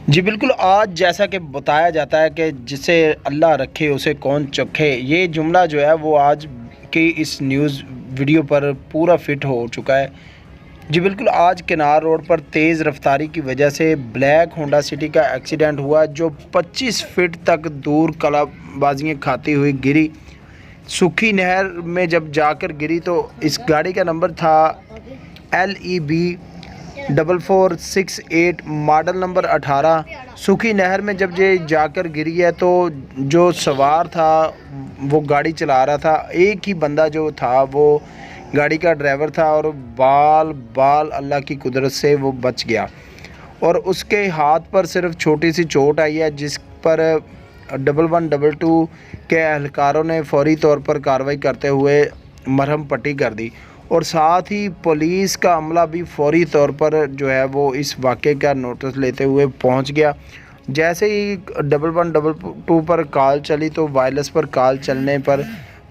जी बिल्कुल, आज जैसा कि बताया जाता है कि जिसे अल्लाह रखे उसे कौन चखे, ये जुमला जो है वो आज की इस न्यूज़ वीडियो पर पूरा फिट हो चुका है। जी बिल्कुल, आज किनार रोड पर तेज़ रफ्तारी की वजह से ब्लैक होंडा सिटी का एक्सीडेंट हुआ जो 25 फीट तक दूर कलाबाजियाँ खाती हुई गिरी। सूखी नहर में जब जाकर गिरी तो इस गाड़ी का नंबर था LEB 4468, मॉडल नंबर 18। सूखी नहर में जब ये जाकर गिरी है तो जो सवार था वो गाड़ी चला रहा था, एक ही बंदा जो था वो गाड़ी का ड्राइवर था और बाल बाल अल्लाह की कुदरत से वो बच गया और उसके हाथ पर सिर्फ छोटी सी चोट आई है, जिस पर 1122 के एहलकारों ने फौरी तौर पर कार्रवाई करते हुए मरहम पट्टी कर दी और साथ ही पुलिस का अमला भी फौरी तौर पर जो है वो इस वाक़े का नोटिस लेते हुए पहुंच गया। जैसे ही 1122 पर कॉल चली तो वायरलेस पर कॉल चलने पर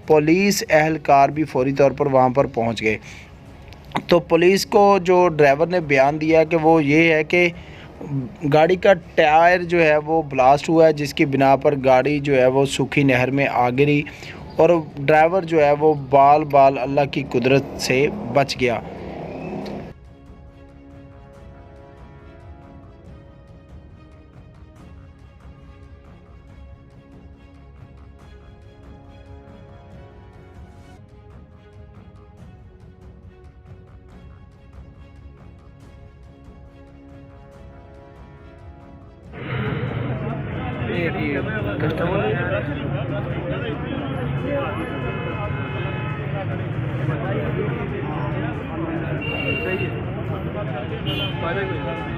पुलिस एहलकार भी फौरी तौर पर वहां पर पहुंच गए। तो पुलिस को जो ड्राइवर ने बयान दिया कि वो ये है कि गाड़ी का टायर जो है वो ब्लास्ट हुआ है, जिसकी बिना पर गाड़ी जो है वो सूखी नहर में आ गिरी और ड्राइवर जो है वो बाल बाल अल्लाह की कुदरत से बच गया।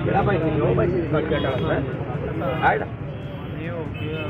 बड़ा भाई नहीं हो भाई कट कट आता है ऐड ये हो गया।